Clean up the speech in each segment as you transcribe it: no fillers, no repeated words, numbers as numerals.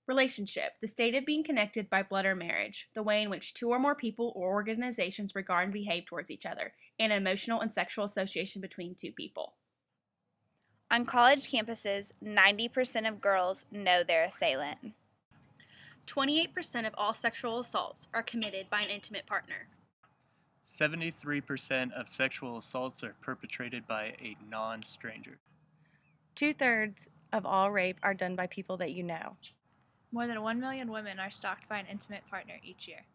Relationship, the state of being connected by blood or marriage, the way in which two or more people or organizations regard and behave towards each other, and emotional and sexual association between two people. On college campuses, 90% of girls know their assailant. 28% of all sexual assaults are committed by an intimate partner. 73% of sexual assaults are perpetrated by a non-stranger. 2/3 of all rape are done by people that you know. More than 1 million women are stalked by an intimate partner each year.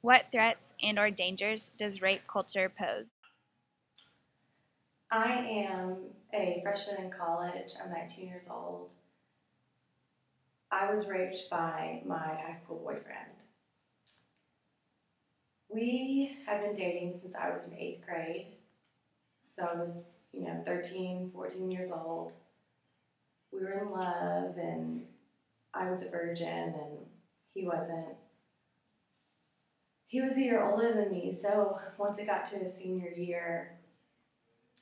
What threats and/or dangers does rape culture pose? I am a freshman in college. I'm 19 years old. I was raped by my high school boyfriend. We have been dating since I was in 8th grade. So I was, 13, 14 years old. We were in love, and I was a virgin, and he wasn't. He was a year older than me, so once it got to his senior year,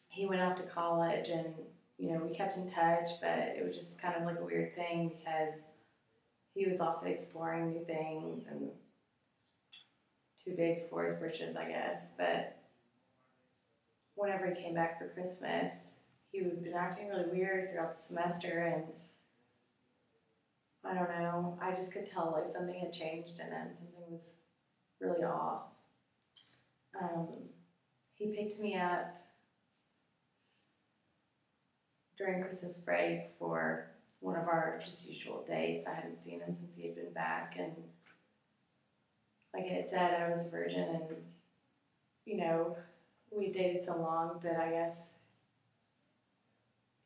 he went off to college, and, we kept in touch, but it was just kind of like a weird thing because he was off exploring new things and too big for his britches, I guess. But whenever he came back for Christmas, he had been acting really weird throughout the semester, and I don't know, I just could tell like something had changed in him. Something was really off. He picked me up during Christmas break for one of our just usual dates. I hadn't seen him since he had been back, and like I had said, I was a virgin, and we dated so long that I guess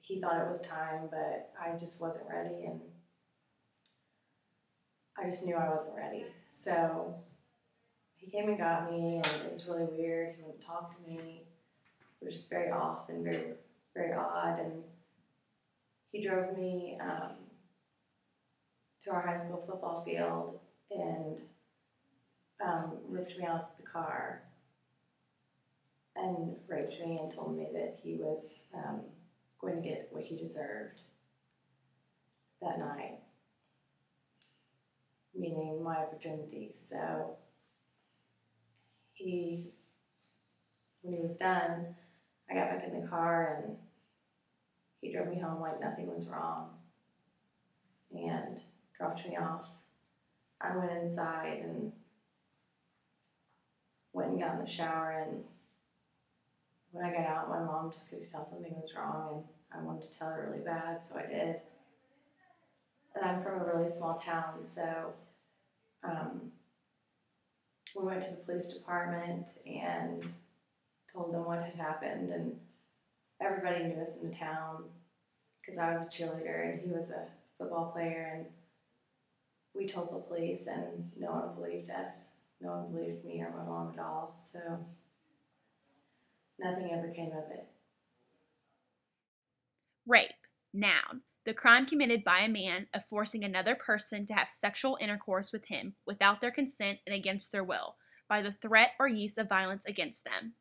he thought it was time, but I just wasn't ready, and I just knew I wasn't ready. So he came and got me, and it was really weird. He wouldn't talk to me. It was just very off and very, very odd. And he drove me to our high school football field and ripped me out of the car and raped me and told me that he was going to get what he deserved that night, meaning my virginity. So when he was done, I got back in the car and he drove me home like nothing was wrong and dropped me off. I went inside and went and got in the shower, and when I got out, my mom just could tell something was wrong, and I wanted to tell her really bad, so I did. And I'm from a really small town, so we went to the police department and told them what had happened, and everybody knew us in the town because I was a cheerleader and he was a football player, and we told the police and no one believed us. No one believed me or my mom at all, so nothing ever came of it. Rape, noun, the crime committed by a man of forcing another person to have sexual intercourse with him without their consent and against their will, by the threat or use of violence against them.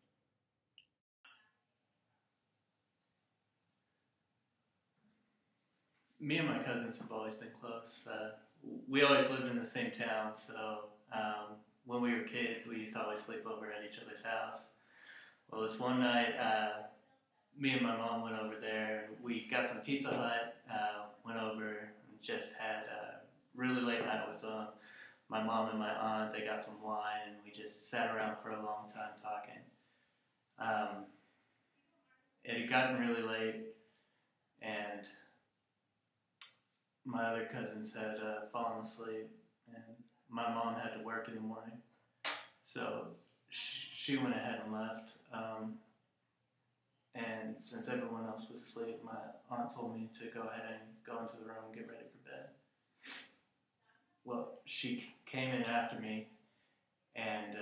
Me and my cousins have always been close. We always lived in the same town, so when we were kids, we used to always sleep over at each other's house. Well, this one night, me and my mom went over there, and we got some Pizza Hut, went over and just had a really late night with them. My mom and my aunt, they got some wine, and we just sat around for a long time talking. It had gotten really late, and my other cousins had fallen asleep, and my mom had to work in the morning, so she went ahead and left. And since everyone else was asleep, my aunt told me to go ahead and go into the room and get ready for bed. Well, she came in after me, and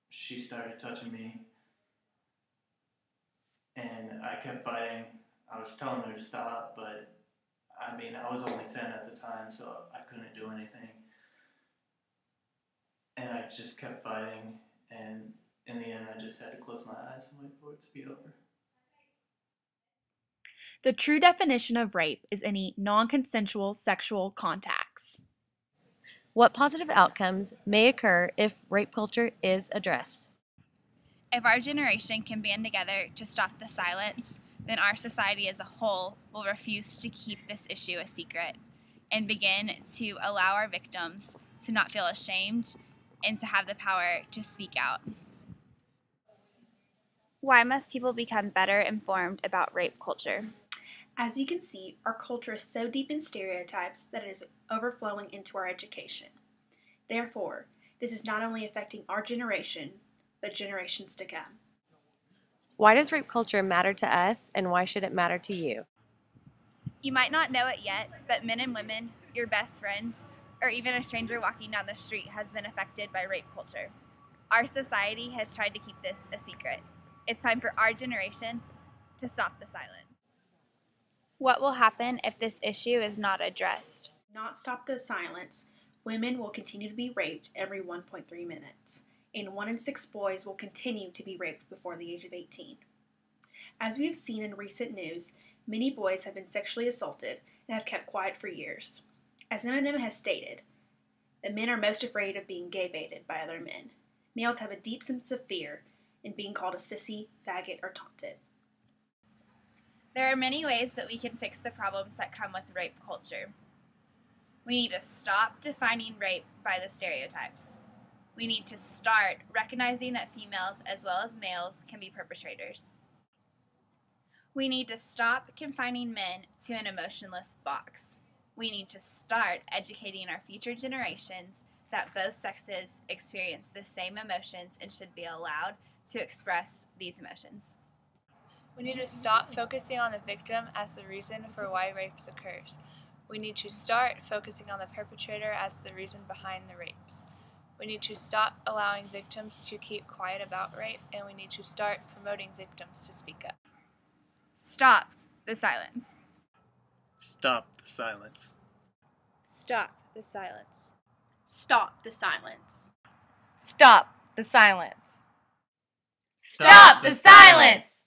she started touching me, and I kept fighting. I was telling her to stop, but I was only 10 at the time, so I couldn't do anything. And I just kept fighting, and in the end, I just had to close my eyes and wait for it to be over. The true definition of rape is any non-consensual sexual contacts. What positive outcomes may occur if rape culture is addressed? If our generation can band together to stop the silence, then our society as a whole will refuse to keep this issue a secret and begin to allow our victims to not feel ashamed and to have the power to speak out. Why must people become better informed about rape culture? As you can see, our culture is so deep in stereotypes that it is overflowing into our education. Therefore, this is not only affecting our generation, but generations to come. Why does rape culture matter to us, and why should it matter to you? You might not know it yet, but men and women, your best friend, or even a stranger walking down the street has been affected by rape culture. Our society has tried to keep this a secret. It's time for our generation to stop the silence. What will happen if this issue is not addressed? Not stop the silence, women will continue to be raped every 1.3 minutes, and 1 in 6 boys will continue to be raped before the age of 18. As we have seen in recent news, many boys have been sexually assaulted and have kept quiet for years. As Eminem has stated, the men are most afraid of being gay-baited by other men. Males have a deep sense of fear in being called a sissy, faggot, or taunted. There are many ways that we can fix the problems that come with rape culture. We need to stop defining rape by the stereotypes. We need to start recognizing that females as well as males can be perpetrators. We need to stop confining men to an emotionless box. We need to start educating our future generations that both sexes experience the same emotions and should be allowed to express these emotions. We need to stop focusing on the victim as the reason for why rapes occurs. We need to start focusing on the perpetrator as the reason behind the rapes. We need to stop allowing victims to keep quiet about rape, and we need to start promoting victims to speak up. Stop the silence. Stop the silence. Stop the silence. Stop the silence. Stop the silence. Stop the silence!